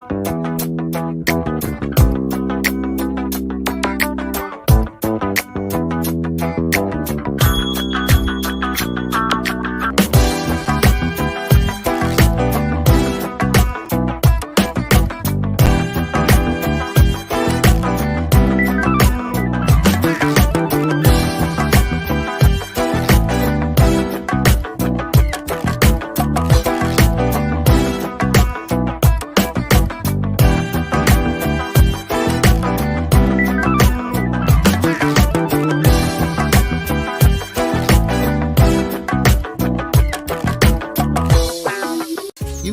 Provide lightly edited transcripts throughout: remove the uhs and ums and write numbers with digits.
You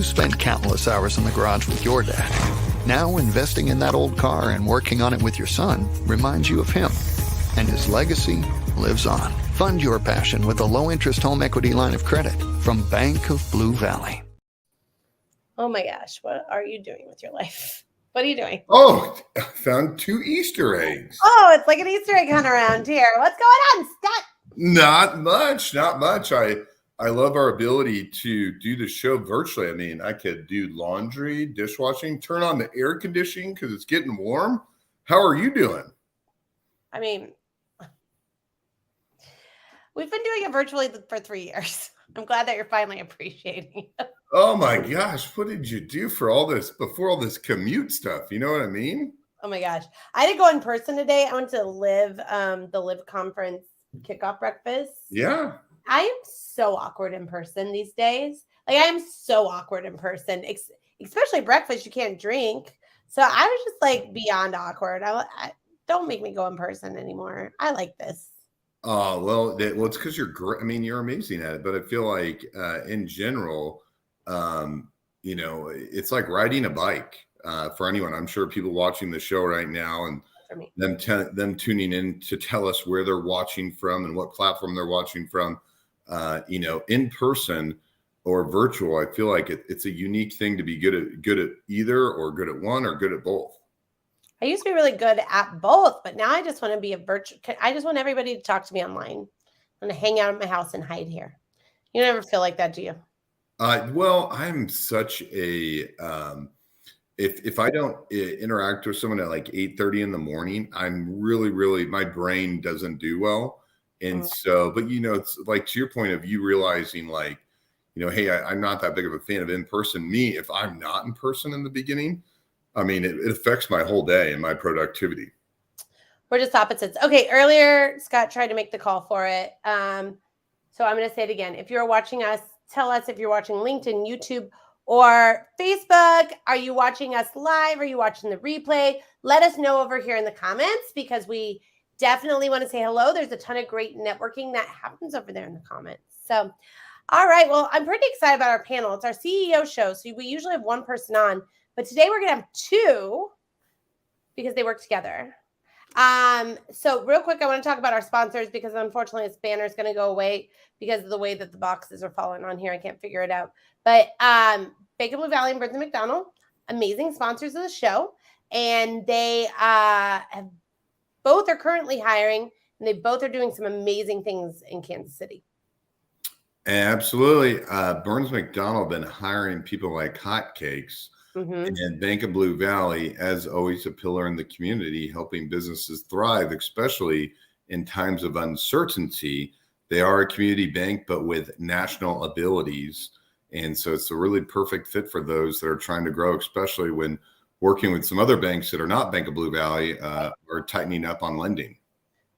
spent countless hours in the garage with your dad. Now investing in that old car and working on it with your son reminds you of him. And his legacy lives on. Fund your passion with a low-interest home equity line of credit from Bank of Blue Valley. Oh my gosh, what are you doing with your life? What are you doing? Oh, I found 2 Easter eggs. Oh, it's like an Easter egg hunt around here. What's going on, Scott? Not much. I love our ability to do the show virtually. I mean, I could do laundry, dishwashing, turn on the air conditioning because it's getting warm. How are you doing? I mean, we've been doing it virtually for 3 years. I'm glad that you're finally appreciating it. Oh my gosh, what did you do for all this before all this commute stuff? You know what I mean? Oh my gosh. I didn't go in person today. I went to the Live conference kickoff breakfast. Yeah. I am so awkward in person these days. Like, I am so awkward in person, especially breakfast. You can't drink. So I was just like beyond awkward. I don't make me go in person anymore. I like this. Oh, well, it's because you're great. I mean, you're amazing at it, but I feel like in general, it's like riding a bike for anyone. I'm sure people watching the show right now and them tuning in to tell us where they're watching from and what platform they're watching from, in person or virtual. I feel like it's a unique thing to be good at either, or good at one, or good at both. I used to be really good at both, but now I just want to be I just want everybody to talk to me online. I'm going to hang out at my house and hide here. You never feel like that, do you? Well, I'm such a, if I don't interact with someone at like 8:30 in the morning, I'm really, my brain doesn't do well. And so, but it's like, to your point of you realizing like, hey, I'm not that big of a fan of in-person. Me, if I'm not in person in the beginning, I mean, it affects my whole day and my productivity. We're just opposites. Okay, earlier, Scott tried to make the call for it. So I'm going to say it again. If you're watching us, tell us if you're watching LinkedIn, YouTube, or Facebook. Are you watching us live? Are you watching the replay? Let us know over here in the comments, because we definitely want to say hello. There's a ton of great networking that happens over there in the comments. So, all right. Well, I'm pretty excited about our panel. It's our CEO show. So we usually have one person on, but today we're going to have 2 because they work together. So real quick, I want to talk about our sponsors, because unfortunately this banner is going to go away because of the way that the boxes are falling on here. I can't figure it out. But Bank of Blue Valley and McDonnell, amazing sponsors of the show. And they both are currently hiring, and they both are doing some amazing things in Kansas City. Absolutely. Burns McDonnell been hiring people like hotcakes. And Bank of Blue Valley, as always, a pillar in the community, helping businesses thrive, especially in times of uncertainty. They are a community bank, but with national abilities. And so it's a really perfect fit for those that are trying to grow, especially when working with some other banks that are not Bank of Blue Valley are tightening up on lending.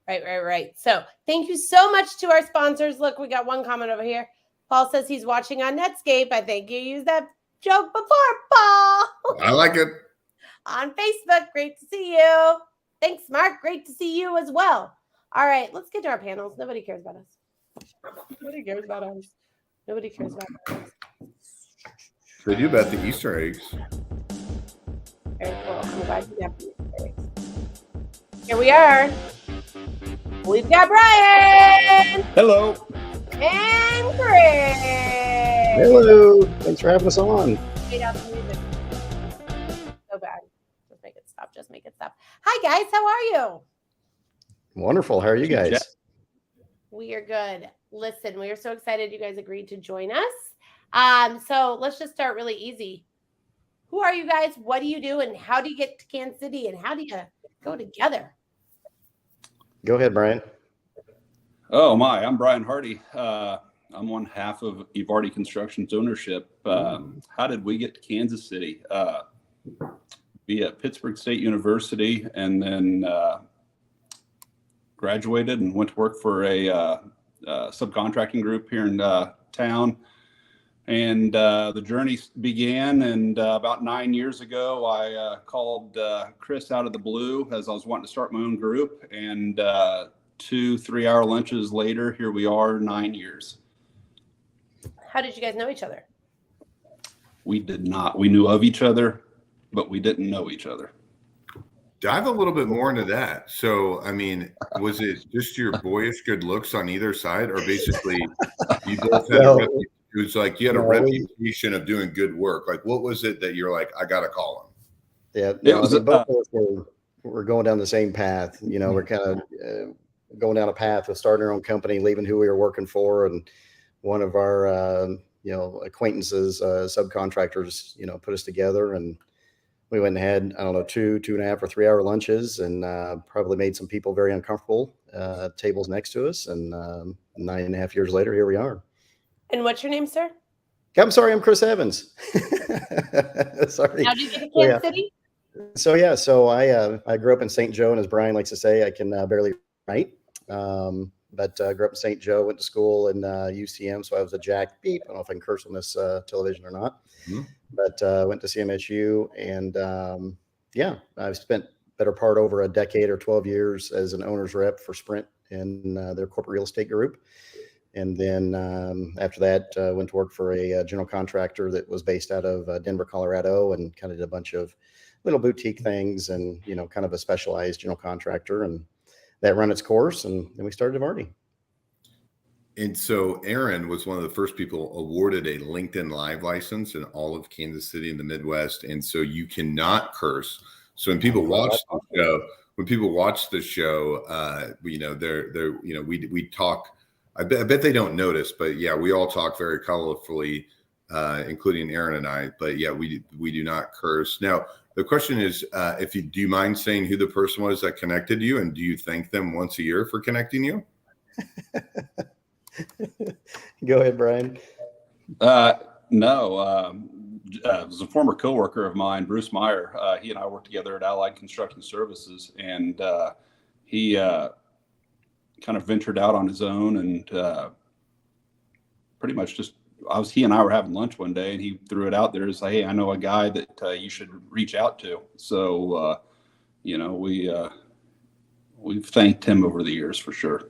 Right. So thank you so much to our sponsors. Look, we got one comment over here. Paul says he's watching on Netscape. I think you used that joke before, Paul. I like it. On Facebook, great to see you. Thanks, Mark. Great to see you as well. All right, let's get to our panels. Nobody cares about us. Nobody cares about us. They do about the Easter eggs. Very cool. I'm glad you got the Easter eggs. Here we are. We've got Brian. Hello. And Chris. Hello. Thanks for having us on. Fade out the music. So bad. Just make it stop. Hi, guys. How are you? Wonderful. How are you guys? We are good. Listen, we are so excited you guys agreed to join us. So let's just start really easy. Who are you guys? What do you do? And how do you get to Kansas City? And how do you go together? Go ahead, Brian. Oh my, I'm Brian Hardy. I'm one half of Evardy Construction's ownership. How did we get to Kansas City? Be at Pittsburgh State University, and then graduated and went to work for a subcontracting group here in town. And the journey began, and about 9 years ago, I called Chris out of the blue as I was wanting to start my own group. And 2 3-hour lunches later, here we are, 9 years. How did you guys know each other? We did not. We knew of each other, but we didn't know each other. Dive a little bit more into that. So, I mean, was it just your boyish good looks on either side, or basically you both had it was like you had a reputation of doing good work? Like, what was it that you're like, I got to call him? Yeah, no, both of us were going down the same path. You know, we're kind of going down a path of starting our own company, leaving who we were working for. And one of our, acquaintances, subcontractors, put us together, and we went and had, I don't know, 2.5 or 3-hour lunches, and probably made some people very uncomfortable, tables next to us. And 9.5 years later, here we are. And what's your name, sir? I'm sorry, I'm Chris Evans. Sorry. How did you get to Kansas City? So I grew up in St. Joe, and as Brian likes to say, I can barely write. But grew up in St. Joe, went to school in UCM, so I was a Jack Beep. I don't know if I can curse on this television or not. Mm-hmm. But went to CMSU, and I've spent better part over a decade or 12 years as an owner's rep for Sprint in their corporate real estate group. And then after that, went to work for a general contractor that was based out of Denver, Colorado, and kind of did a bunch of little boutique things, and kind of a specialized general contractor, and that run its course. And then we started Evardy. And so Aaron was one of the first people awarded a LinkedIn Live license in all of Kansas City in the Midwest. And so you cannot curse. So when people watch the show, we talk. I bet they don't notice, but yeah, we all talk very colorfully, including Aaron and I. But yeah, we do not curse. Now the question is, do you mind saying who the person was that connected you, and do you thank them once a year for connecting you? Go ahead, Brian. No, it was a former coworker of mine, Bruce Meyer. He and I worked together at Allied Construction Services, and he kind of ventured out on his own, and pretty much he and I were having lunch one day, and he threw it out there as, hey, I know a guy that you should reach out to. So, we've thanked him over the years for sure.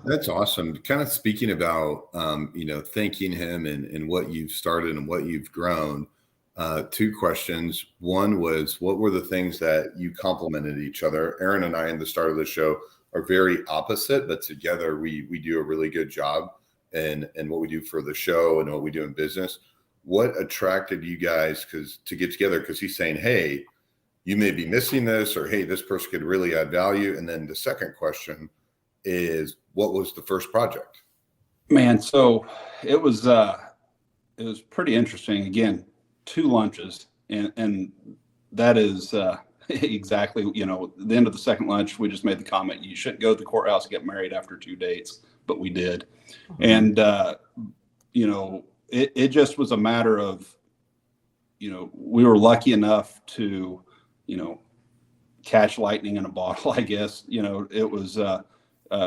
That's awesome. Kind of speaking about, thanking him and what you've started and what you've grown. 2 questions. One was, what were the things that you complimented each other? Aaron and I, in the start of the show, are very opposite, but together we do a really good job in what we do for the show and what we do in business. What attracted you guys to get together? Because he's saying, hey, you may be missing this, or hey, this person could really add value. And then the second question is, what was the first project? Man, so it was pretty interesting. Again, 2 lunches, and that is exactly, the end of the second lunch, we just made the comment, you shouldn't go to the courthouse and get married after 2 dates, but we did. Mm-hmm. And it just was a matter of, we were lucky enough to catch lightning in a bottle, I guess. It was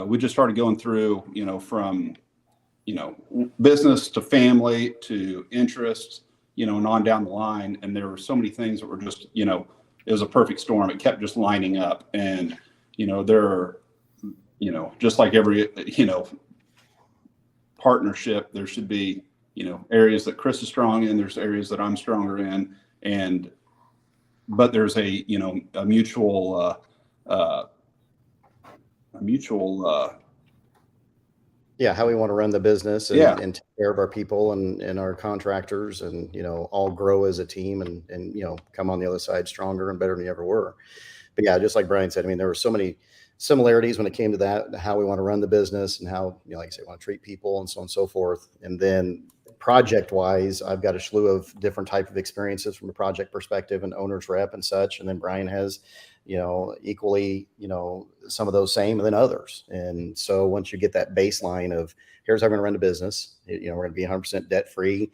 we just started going through, from, business to family to interests, and on down the line. And there were so many things that were just, it was a perfect storm. It kept just lining up. And, there are, just like every, partnership, there should be, areas that Chris is strong in, there's areas that I'm stronger in. But there's a mutual how we want to run the business and take care of our people and our contractors, and all grow as a team, and come on the other side stronger and better than we ever were. But yeah, just like Brian said, I mean, there were so many similarities when it came to that, how we want to run the business, and how, like I say, want to treat people, and so on and so forth. And then project wise, I've got a slew of different type of experiences from a project perspective and owner's rep and such. And then Brian has, equally, some of those same and then others. And so once you get that baseline of here's how we're going to run the business, we're going to be 100% debt free.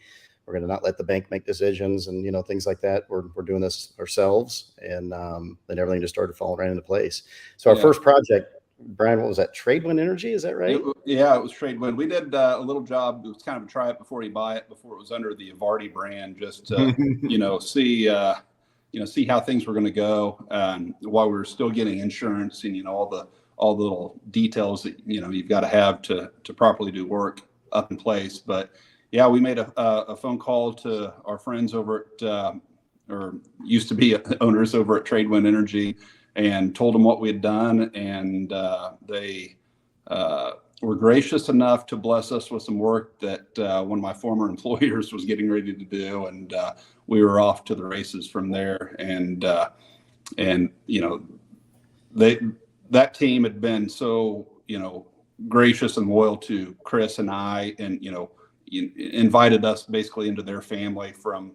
We're going to not let the bank make decisions and, things like that. We're doing this ourselves. And then everything just started falling right into place. So our first project, Brian, what was that? Tradewind Energy? Is that right? It was Tradewind. We did a little job. It was kind of a try it before you buy it, before it was under the Evardy brand, just to, see how things were going to go while we were still getting insurance and, all the little details that, you've got to have to properly do work up in place. But yeah, we made a phone call to our friends over at, or used to be owners over at Tradewind Energy, and told them what we had done. And they were gracious enough to bless us with some work that one of my former employers was getting ready to do. And we were off to the races from there. And that team had been so, gracious and loyal to Chris and I, and, invited us basically into their family from,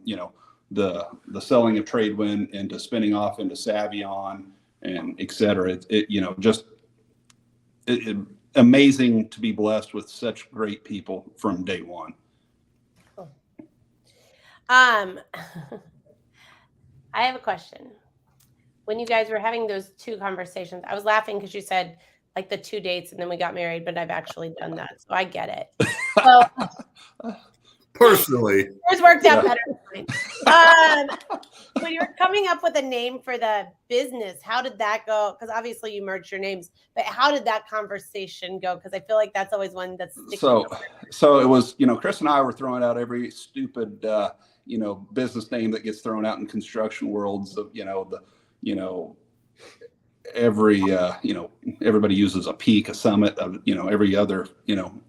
the selling of Tradewind into spinning off into Savion and et cetera. It amazing to be blessed with such great people from day one. Cool. I have a question. When you guys were having those two conversations, I was laughing because you said like the 2 dates and then we got married, but I've actually done that. So I get it. So personally, yours worked out better than mine. When you were coming up with a name for the business, how did that go? Because obviously you merged your names, but how did that conversation go? Because I feel like that's always one that's so it was, Chris and I were throwing out every stupid, business name that gets thrown out in construction worlds of, everybody uses a peak, a summit, every other,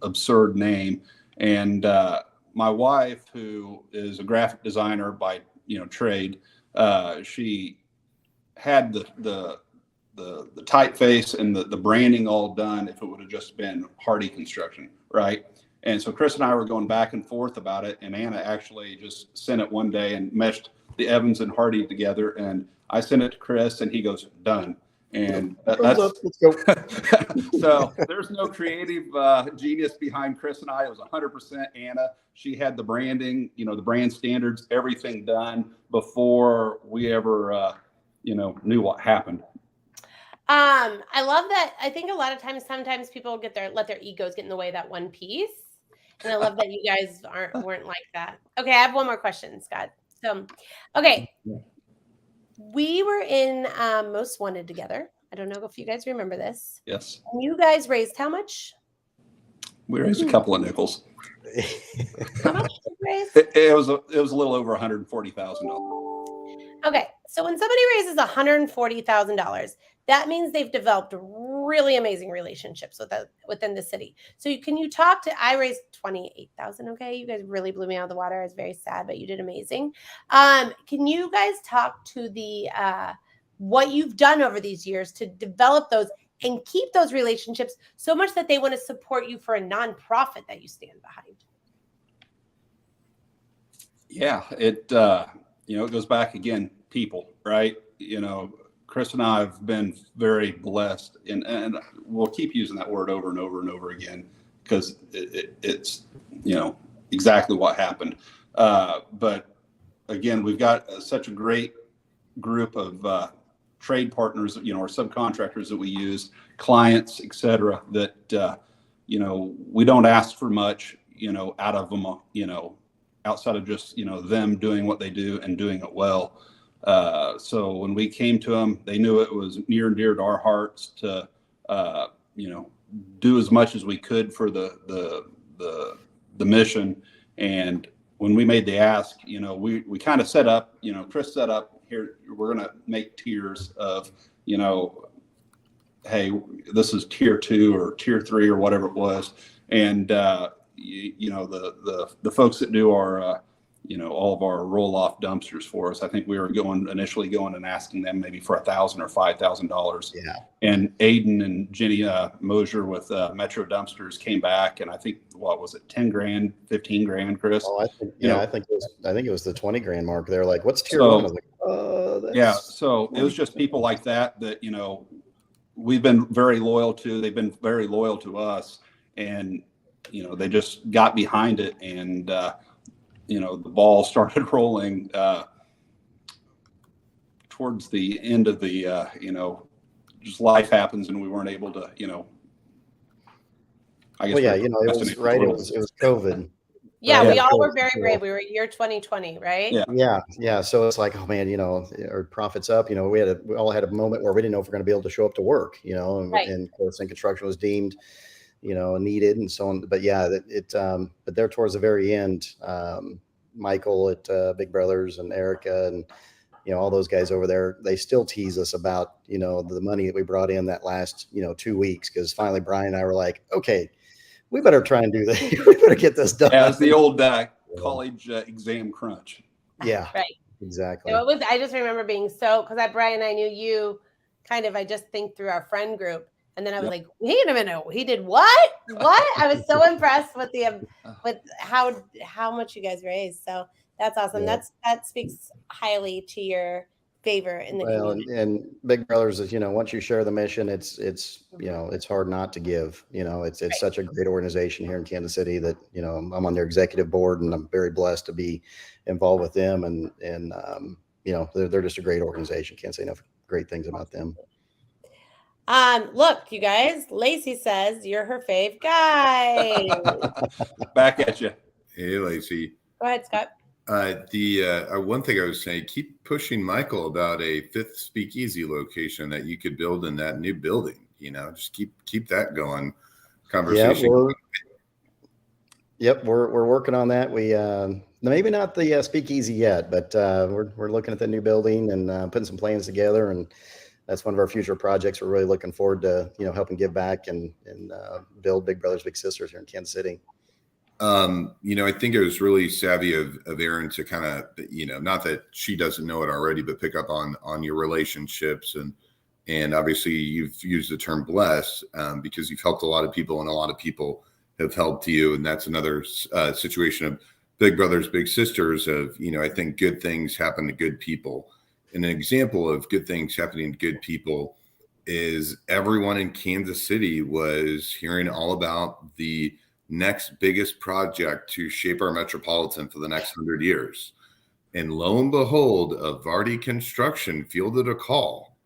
absurd name. And my wife, who is a graphic designer by, trade, she had the typeface and the branding all done if it would have just been Hardy Construction, right? And so Chris and I were going back and forth about it, and Anna actually just sent it one day and meshed the Evans and Hardy together, and I sent it to Chris, and he goes, done. And that's let's go. So there's no creative genius behind Chris and I. It was 100% Anna. She had the branding, the brand standards, everything done before we ever, knew what happened. I love that. I think a lot of times, sometimes people let their egos get in the way of that one piece. And I love that you guys weren't like that. Okay, I have one more question, Scott. So, okay. We were in Most Wanted together. I don't know if you guys remember this. Yes. And you guys raised how much? We raised a couple of nickels. How much did you raise? It was a little over $140,000. Okay, so when somebody raises $140,000, that means they've developed really amazing relationships within the city. So can you talk to? I raised $28,000. Okay, you guys really blew me out of the water. I was very sad, but you did amazing. Can you guys talk to the what you've done over these years to develop those and keep those relationships so much that they want to support you for a nonprofit that you stand behind? Yeah, it goes back again, people, right? Chris and I have been very blessed, and we'll keep using that word over and over and over again because it's exactly what happened. But again, we've got such a great group of trade partners, or subcontractors that we use, clients, et cetera, that we don't ask for much, out of them, outside of just them doing what they do and doing it well. So when we came to them, they knew it was near and dear to our hearts to, do as much as we could for the mission. And when we made the ask, we kind of set up, Chris set up here, we're going to make tiers of, hey, this is tier 2 or tier 3 or whatever it was. And, the folks that do our, all of our roll-off dumpsters for us. I think we were initially going and asking them maybe for $1,000 or $5,000. Yeah. And Aiden and Jenny Mosier with Metro Dumpsters came back, and I think what was it, 10 grand, 15 grand, Chris? Oh, I think, You know, I think it was the 20 grand mark. They're like, what's tier So- one? I was like, oh, that's yeah. So it was just people like that, you know, we've been very loyal to, they've been very loyal to us, and, you know, they just got behind it, and, you know, the ball started rolling, towards the end of the, you know, just life happens, and we weren't able to, you know, I guess. Well, yeah, you know, it was right. It was COVID. Yeah, Right, we all were COVID, very you know. brave. We were year 2020, right? Yeah. Yeah. So it's like, oh man, you know, our profits up. You know, we all had a moment where we didn't know if we're going to be able to show up to work. You know, Right. and of course, in construction was deemed, you know, needed and so on. But yeah, but there towards the very end, Michael at Big Brothers and Erica and, you know, all those guys over there, they still tease us about, you know, the money that we brought in that last, you know, 2 weeks. Cause finally Brian and I were like, okay, we better try and do this. We better get this done. As the old college exam crunch. Yeah, Right. exactly. So I just remember being because Brian, I knew you I just think through our friend group. And then I was like, wait a minute, he did what? What? I was so impressed with with how much you guys raised. So that's awesome. Yeah. That speaks highly to your favor in the community. And Big Brothers is, you know, once you share the mission, it's, you know, it's hard not to give, you know, it's Right. such a great organization here in Kansas City that, you know, I'm on their executive board and I'm very blessed to be involved with them. And you know, they're just a great organization. Can't say enough great things about them. Look, you guys, Lacey says you're her fave guy. Back at you. Hey, Lacey. Go ahead, Scott. The one thing I was saying, keep pushing Michael about a 5th speakeasy location that you could build in that new building. You know, just keep that going. Conversation. We're working on that. We maybe not the speakeasy yet, but we're looking at the new building and putting some plans together, and that's one of our future projects. We're really looking forward to, you know, helping give back and build Big Brothers Big Sisters here in Kansas City. You know, I think it was really savvy of Erin to kind of, you know, not that she doesn't know it already, but pick up on your relationships, and obviously you've used the term bless because you've helped a lot of people, and a lot of people have helped you, and that's another situation of Big Brothers Big Sisters of, you know, I think good things happen to good people, and an example of good things happening to good people is everyone in Kansas City was hearing all about the next biggest project to shape our metropolitan for the next 100 years. And lo and behold, Evardy Construction fielded a call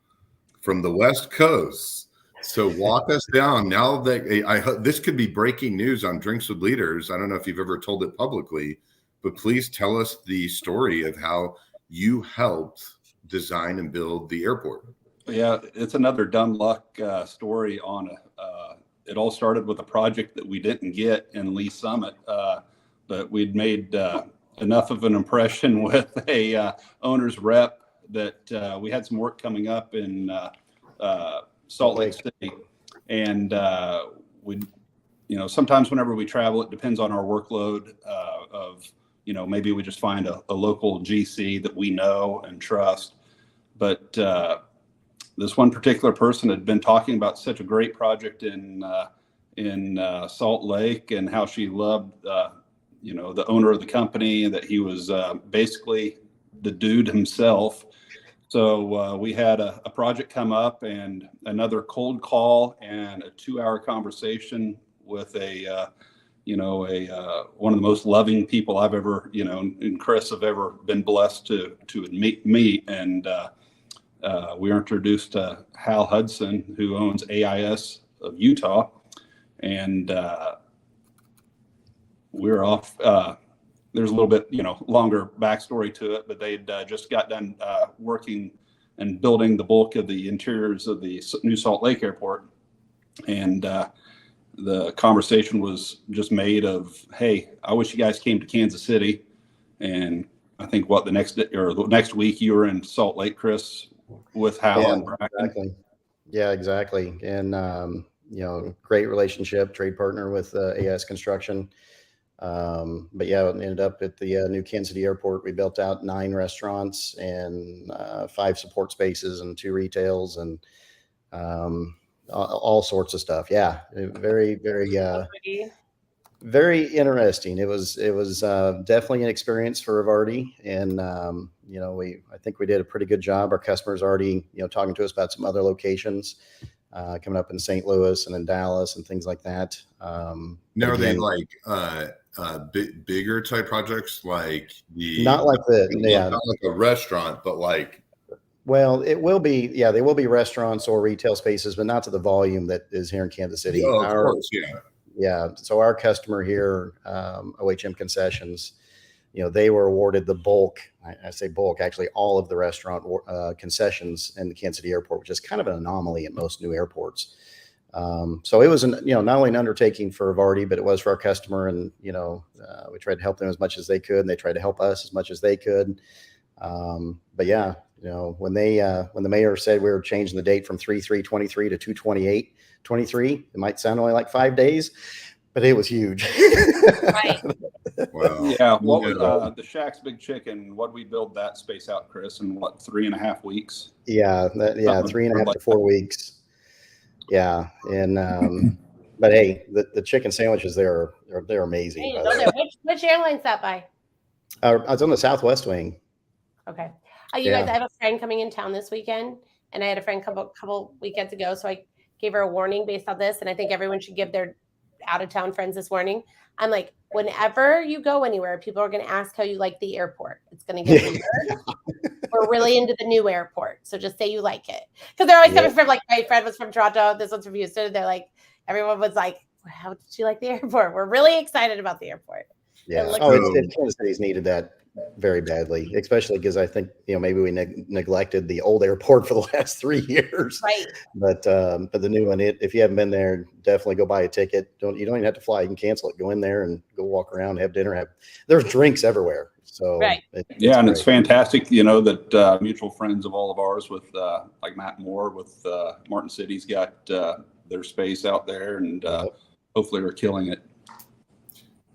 from the West Coast. So walk us down now that this could be breaking news on Drinks with Leaders. I don't know if you've ever told it publicly, but please tell us the story of how you helped design and build the airport. Yeah, it's another dumb luck story on it all started with a project that we didn't get in Lee Summit, but we'd made enough of an impression with a owner's rep that we had some work coming up in Salt Lake City. And we, you know, sometimes whenever we travel, it depends on our workload of, you know, maybe we just find a local GC that we know and trust. But this one particular person had been talking about such a great project in Salt Lake, and how she loved, you know, the owner of the company, and that he was basically the dude himself. So we had a project come up, and another cold call and a 2-hour conversation with you know, one of the most loving people I've ever, you know, and Chris have ever been blessed to meet. And we were introduced to Hal Hudson, who owns AIS of Utah, and we're off. There's a little bit, you know, longer backstory to it, but they'd just got done working and building the bulk of the interiors of the new Salt Lake Airport, and the conversation was just made of, hey, I wish you guys came to Kansas City. And I think the next week you were in Salt Lake, Chris, with Hal and Bracken. Exactly. Yeah, exactly. And, you know, great relationship, trade partner with AIS Construction. But yeah, it ended up at the new Kansas City Airport. We built out 9 restaurants and 5 support spaces and 2 retails and all sorts of stuff. Yeah, very, very. Very interesting. It was definitely an experience for Evardy, and I think we did a pretty good job. Our customers already talking to us about some other locations coming up in St. Louis and in Dallas and things like that. Now, are they like bigger type projects, like not like not like a restaurant, but like. Well, it will be, they will be restaurants or retail spaces, but not to the volume that is here in Kansas City. Oh, of course, yeah. Yeah. So our customer here, OHM Concessions, they were awarded the bulk. I say bulk, actually all of the restaurant concessions in the Kansas City airport, which is kind of an anomaly at most new airports. So it was not only an undertaking for Evardy, but it was for our customer. And, we tried to help them as much as they could, and they tried to help us as much as they could. But yeah, when the mayor said we were changing the date from 3/3/23 to 2/28/23, it might sound only like 5 days, but it was huge. Right. Wow. Yeah. What was the Shack's Big Chicken? What we build that space out, Chris, in 3.5 weeks? Yeah. 3.5 to 4 weeks. Yeah. And, but hey, the chicken sandwiches there they're amazing. Hey, which airline's that by? I was on the Southwest wing. Okay. You guys, I have a friend coming in town this weekend, and I had a friend couple weekends ago, so I gave her a warning based on this, and I think everyone should give their out-of-town friends this warning. I'm like, whenever you go anywhere, people are going to ask how you like the airport. It's going to get weird. We're really into the new airport, so just say you like it. Because they're always coming from, like, my friend was from Toronto, this one's from Houston. They're like, everyone was like, how did you like the airport? We're really excited about the airport. Yeah. Kansas City's needed that very badly, especially because I think maybe we neglected the old airport for the last 3 years. Right. But the new one, if you haven't been there, definitely go buy a ticket. You don't even have to fly. You can cancel it. Go in there and go walk around, have dinner. There's drinks everywhere. So right. It's fantastic. That mutual friends of all of ours with like Matt Moore with Martin City's got their space out there, and hopefully we're killing it.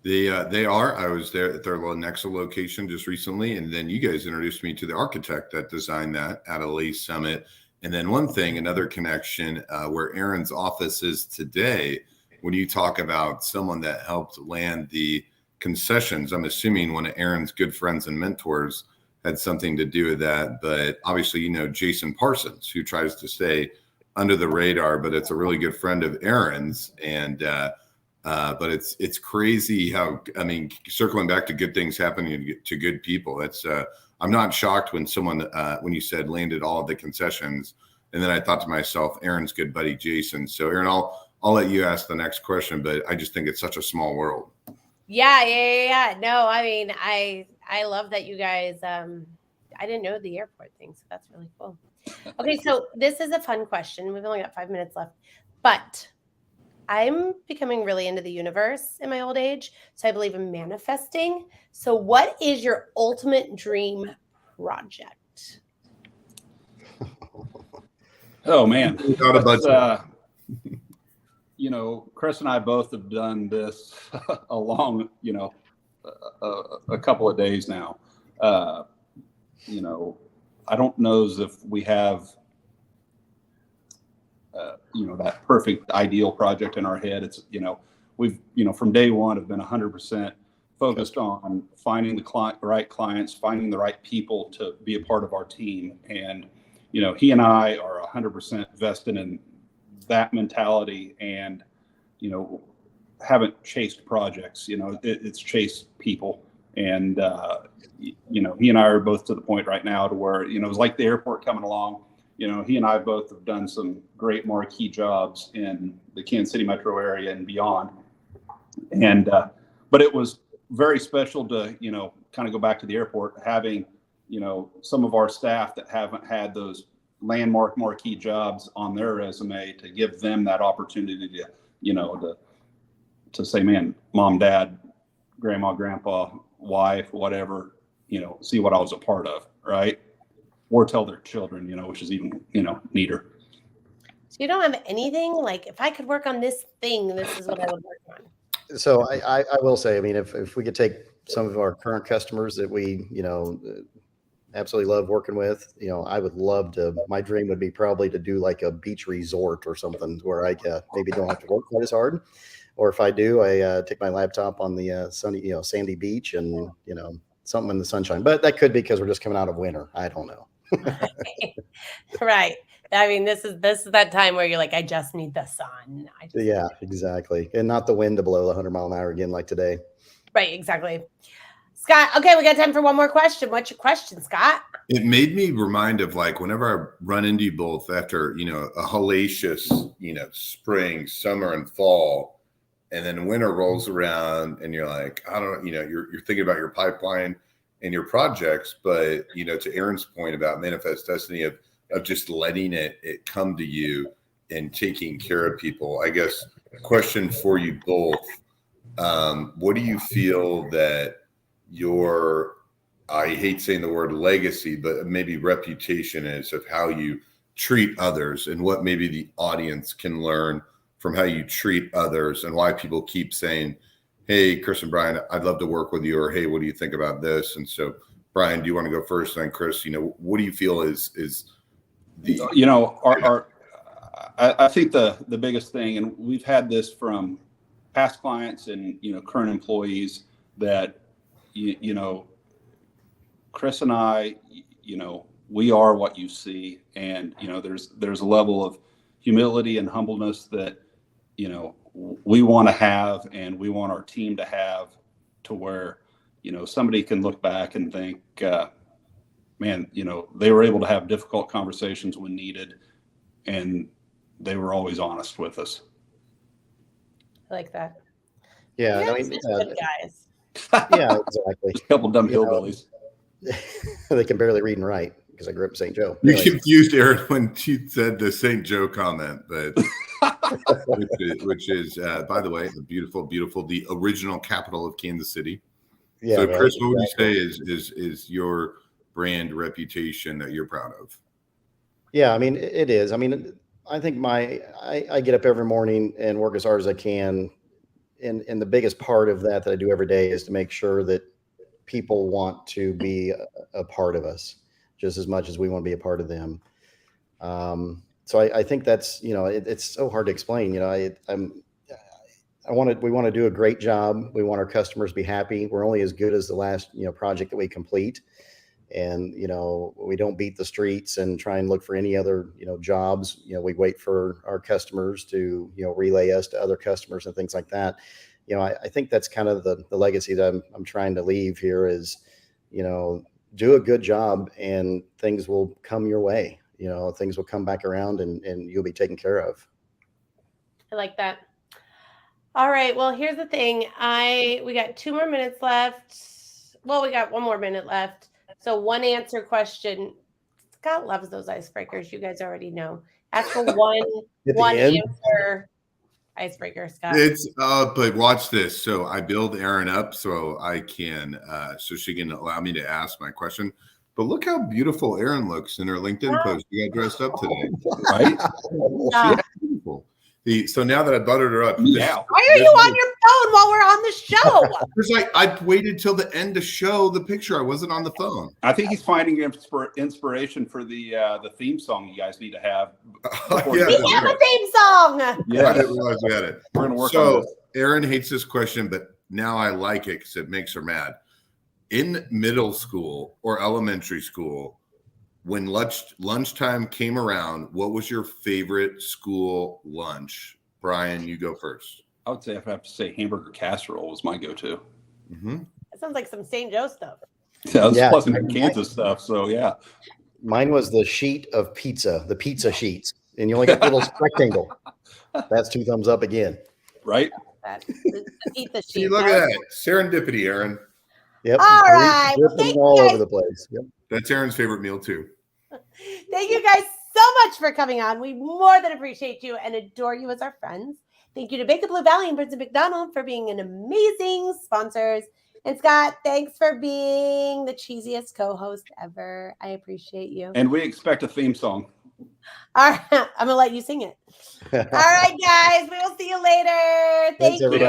They are. I was there at their Lenexa location just recently, and then you guys introduced me to the architect that designed that at a Lace Summit. And then another connection where Aaron's office is today. When you talk about someone that helped land the concessions, I'm assuming one of Aaron's good friends and mentors had something to do with that. But obviously, Jason Parsons, who tries to stay under the radar, but it's a really good friend of Aaron's, and but it's crazy how, circling back to good things happening to good people. I'm not shocked when someone, when you said landed all of the concessions, and then I thought to myself, Aaron's good buddy, Jason. So Aaron, I'll let you ask the next question, but I just think it's such a small world. Yeah. No, I love that you guys, I didn't know the airport thing, so that's really cool. Okay. So this is a fun question. We've only got 5 minutes left, but I'm becoming really into the universe in my old age. So I believe in manifesting. So what is your ultimate dream project? Oh, man. Without a budget. Chris and I both have done this along, a couple of days now. I don't know as if we have that perfect ideal project in our head. It's, we've, from day one have been 100% focused on finding the right clients, finding the right people to be a part of our team. And, he and I are 100% vested in that mentality, and, haven't chased projects, it's chased people. And, he and I are both to the point right now to where, it was like the airport coming along. He and I both have done some great marquee jobs in the Kansas City metro area and beyond. And, but it was very special to, kind of go back to the airport, having, some of our staff that haven't had those landmark marquee jobs on their resume, to give them that opportunity to, to say, man, mom, dad, grandma, grandpa, wife, whatever, see what I was a part of. Right. Or tell their children, which is even, neater. So you don't have anything like, if I could work on this thing, this is what I would work on. So I will say, if we could take some of our current customers that we, absolutely love working with, I would love to, my dream would be probably to do like a beach resort or something where I maybe don't have to work quite as hard. or if I do, I take my laptop on the sunny, sandy beach and, something in the sunshine. But that could be because we're just coming out of winter. I don't know. Right. I mean, this is that time where you're like, I just need the sun. Yeah, exactly. And not the wind to blow 100 mile an hour again like today. Right, exactly. Scott, okay, we got time for one more question. What's your question, Scott? It made me remind of like whenever I run into you both after, a hellacious, spring, summer, and fall, and then winter rolls around and you're like, I don't know, you're thinking about your pipeline and your projects, but, to Aaron's point about manifest destiny of just letting it come to you and taking care of people. I guess question for you both. What do you feel that your, I hate saying the word legacy, but maybe reputation is of how you treat others, and what maybe the audience can learn from how you treat others, and why people keep saying, hey, Chris and Brian, I'd love to work with you, or hey, what do you think about this? And so, Brian, do you want to go first? And then Chris, what do you feel is the, I think the biggest thing, and we've had this from past clients and, current employees, that, Chris and I, we are what you see. And, there's a level of humility and humbleness that, we want to have, and we want our team to have, to where, somebody can look back and think, man, they were able to have difficult conversations when needed, and they were always honest with us. I like that. Yeah. You're I mean, good guys. yeah, exactly. A couple dumb hillbillies. They can barely read and write because I grew up in St. Joe. You Anyway. confused Aaron when she said the St. Joe comment, but which is by the way, the beautiful, the original capital of Kansas City. Yeah, so right, Chris, what would exactly. you say is your brand reputation that you're proud of? Yeah, I mean, it is. I mean, I think I get up every morning and work as hard as I can. And the biggest part of that I do every day is to make sure that people want to be a part of us just as much as we want to be a part of them. So I think that's, it's so hard to explain. We want to do a great job. We want our customers to be happy. We're only as good as the last, project that we complete. And, we don't beat the streets and try and look for any other, jobs. We wait for our customers to, relay us to other customers and things like that. I think that's kind of the legacy that I'm trying to leave here is, do a good job and things will come your way. Things will come back around and you'll be taken care of. I like that. All right. Well, here's the thing. We got 2 more minutes left. Well, we got 1 more minute left. So one answer question. Scott loves those icebreakers. You guys already know. Ask for one answer icebreaker, Scott. It's but watch this. So I build Aaron up so I can so she can allow me to ask my question. But look how beautiful Aaron looks in her LinkedIn post. You got dressed up today, right? Yeah. Beautiful. So now that I buttered her up, yeah. Why are you on your phone while we're on the show? Because I waited till the end to show the picture. I wasn't on the phone. I think he's finding inspiration for the theme song you guys need to have. Yeah, We have a theme song. Yeah, I didn't realize we had it. we're gonna work on So this. Aaron hates this question, but now I like it because it makes her mad. In middle school or elementary school, when lunchtime came around, what was your favorite school lunch? Brian, you go first. I would say if I have to say hamburger casserole was my go-to. Mm-hmm. That sounds like some St. Joe stuff. Yeah, this Yeah. plus Kansas stuff. So yeah. Mine was the sheet of pizza, the pizza sheets, and you only get the little rectangle. That's 2 thumbs up again. Right. Eat the See, sheep. look at that. Serendipity, Aaron. Yep. All right. Dripping Thank you all guys. over the place. Yep. That's Aaron's favorite meal too. Thank you guys so much for coming on. We more than appreciate you and adore you as our friends. Thank you to Bacon Blue Valley and Birds of McDonnell for being an amazing sponsors. And Scott, thanks for being the cheesiest co-host ever. I appreciate you. And we expect a theme song. All right. I'm going to let you sing it. All right, guys. We will see you later. Thank you. Everybody.